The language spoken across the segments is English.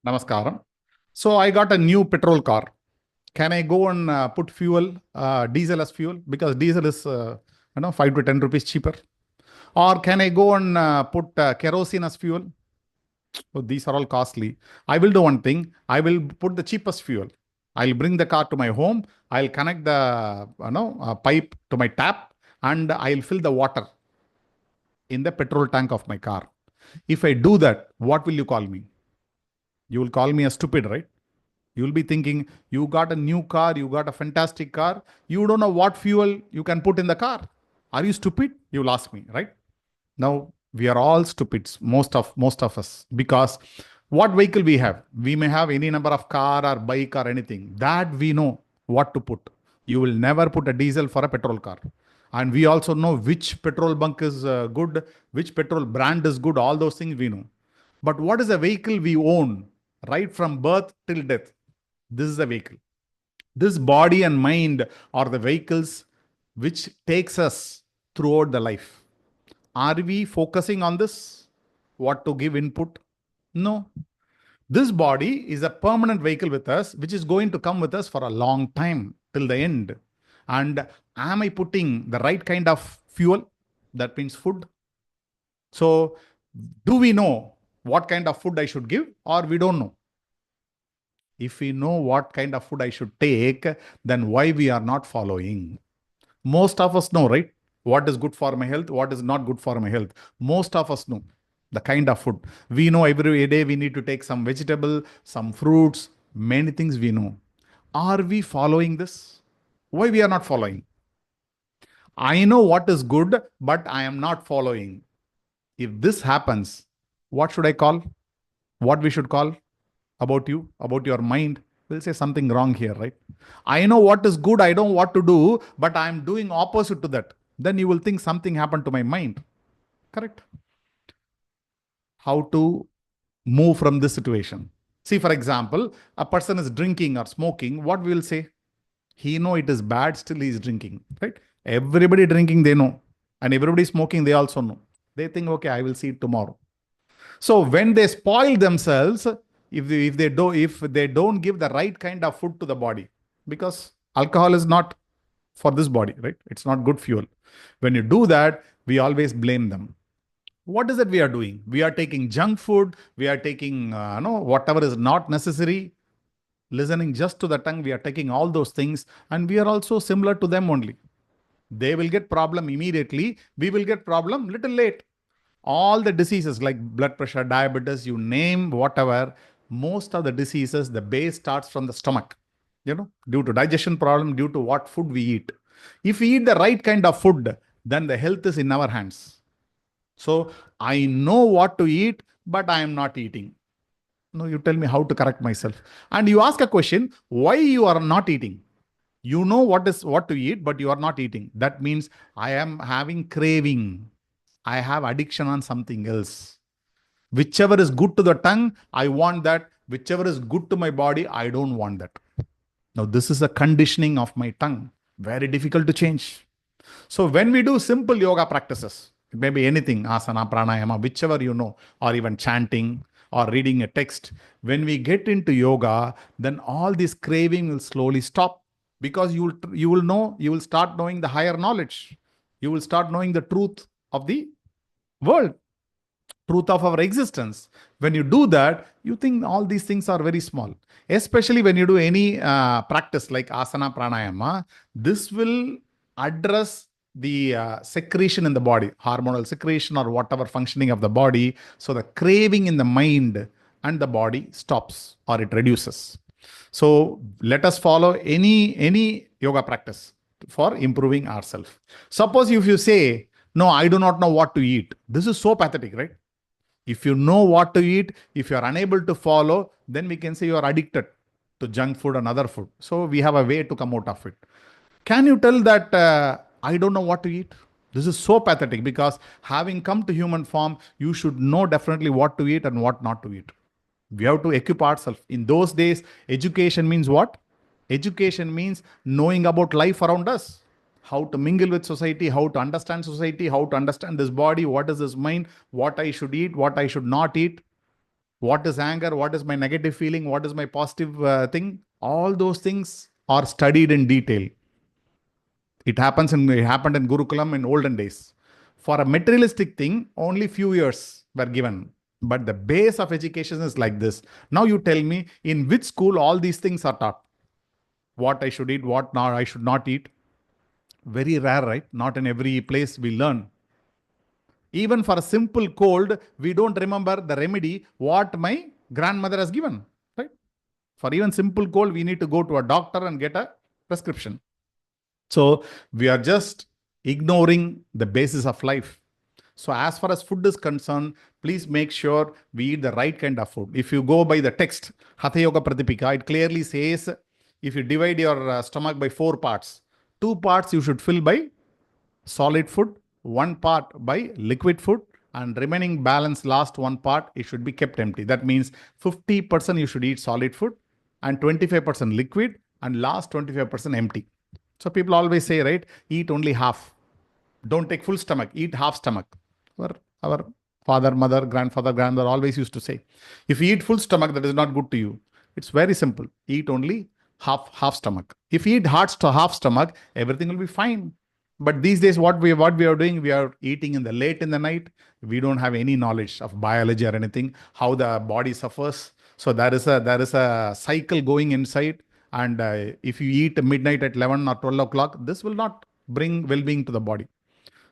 Namaskaram. So I got a new petrol car. Can I go and put fuel, diesel as fuel? Because diesel is, 5 to 10 rupees cheaper. Or can I go and put kerosene as fuel? So these are all costly. I will do one thing. I will put the cheapest fuel. I'll bring the car to my home. I'll connect the pipe to my tap, and I'll fill the water in the petrol tank of my car. If I do that, what will you call me? You will call me a stupid, right? You will be thinking, you got a new car, you got a fantastic car, you don't know what fuel you can put in the car. Are you stupid? You will ask me, right? Now, we are all stupids, most of us, because what vehicle we have? We may have any number of car or bike or anything. That we know what to put. You will never put a diesel for a petrol car. And we also know which petrol bunk is good, which petrol brand is good, all those things we know. But what is a vehicle we own right from birth till death? This is a vehicle. This body and mind are the vehicles which takes us throughout the life. Are we focusing on this? What to give input? No. This body is a permanent vehicle with us, which is going to come with us for a long time till the end. And am I putting the right kind of fuel? That means food. So do we know what kind of food I should give, or we don't know? If we know what kind of food I should take, then why we are not following? Most of us know, right? What is good for my health, what is not good for my health. Most of us know the kind of food. We know every day we need to take some vegetable, some fruits, many things we know. Are we following this? Why we are not following? I know what is good, but I am not following. If this happens, what should I call? What we should call? About you, about your mind, we'll say something wrong here, right? I know what is good, I don't what to do, but I'm doing opposite to that. Then you will think something happened to my mind. Correct? How to move from this situation? See, for example, a person is drinking or smoking, what we will say? He know it is bad, still he is drinking, right? Everybody drinking, they know. And everybody smoking, they also know. They think, okay, I will see it tomorrow. So when they spoil themselves, if they don't give the right kind of food to the body, because alcohol is not for this body, right? It's not good fuel. When you do that, we always blame them. What is it we are doing? We are taking junk food. We are taking whatever is not necessary. Listening just to the tongue, we are taking all those things, and we are also similar to them only. They will get problem immediately. We will get problem little late. All the diseases like blood pressure, diabetes, you name whatever, most of the diseases, the base starts from the stomach, due to digestion problem, due to what food we eat. If we eat the right kind of food, then the health is in our hands. So I know what to eat, but I am not eating. No, you tell me how to correct myself. And you ask a question, why you are not eating? You know what to eat, but you are not eating. That means I am having craving. I have addiction on something else. Whichever is good to the tongue, I want that. Whichever is good to my body, I don't want that. Now, this is a conditioning of my tongue. Very difficult to change. So when we do simple yoga practices, it may be anything, asana, pranayama, whichever you know, or even chanting or reading a text, when we get into yoga, then all this craving will slowly stop, because you will start knowing the higher knowledge. You will start knowing the truth of the world, truth of our existence. When you do that, you think all these things are very small. Especially when you do any practice like asana, pranayama, this will address the secretion in the body, hormonal secretion or whatever functioning of the body. So the craving in the mind and the body stops, or it reduces. So let us follow any yoga practice for improving ourselves. Suppose if you say, no, I do not know what to eat. This is so pathetic, right? If you know what to eat, if you are unable to follow, then we can say you are addicted to junk food and other food. So we have a way to come out of it. Can you tell that I don't know what to eat? This is so pathetic, because having come to human form, you should know definitely what to eat and what not to eat. We have to equip ourselves. In those days, education means what? Education means knowing about life around us. How to mingle with society, how to understand society, how to understand this body, what is this mind, what I should eat, what I should not eat. What is anger? What is my negative feeling? What is my positive thing? All those things are studied in detail. It happened in Gurukulam in olden days. For a materialistic thing, only few years were given. But the base of education is like this. Now you tell me, in which school all these things are taught? What I should eat, what now I should not eat. Very rare, right? Not in every place we learn. Even for a simple cold, we don't remember the remedy what my grandmother has given. Right? For even simple cold, we need to go to a doctor and get a prescription. So we are just ignoring the basis of life. So as far as food is concerned, please make sure we eat the right kind of food. If you go by the text, Hatha Yoga Pratipika, it clearly says if you divide your stomach by 4 parts, 2 parts you should fill by solid food, 1 part by liquid food, and remaining balance last 1 part, it should be kept empty. That means 50% you should eat solid food and 25% liquid and last 25% empty. So people always say, right, eat only half. Don't take full stomach, eat half stomach. Our father, mother, grandfather, grandmother always used to say, if you eat full stomach, that is not good to you. It's very simple. Eat only half stomach. If you eat half stomach, everything will be fine. But these days, what we are doing, we are eating in the late in the night. We don't have any knowledge of biology or anything, how the body suffers. So there is a cycle going inside. And if you eat midnight at 11 or 12 o'clock, this will not bring well-being to the body.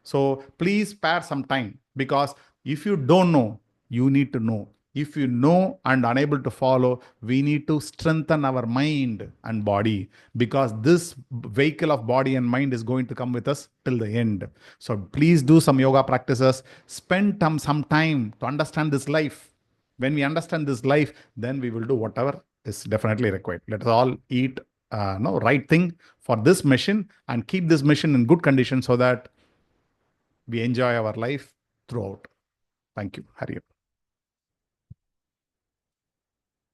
So please spare some time, because if you don't know, you need to know. If you know and unable to follow, we need to strengthen our mind and body, because this vehicle of body and mind is going to come with us till the end. So please do some yoga practices. Spend some time to understand this life. When we understand this life, then we will do whatever is definitely required. Let us all eat right thing for this mission and keep this mission in good condition so that we enjoy our life throughout. Thank you. Hari Om.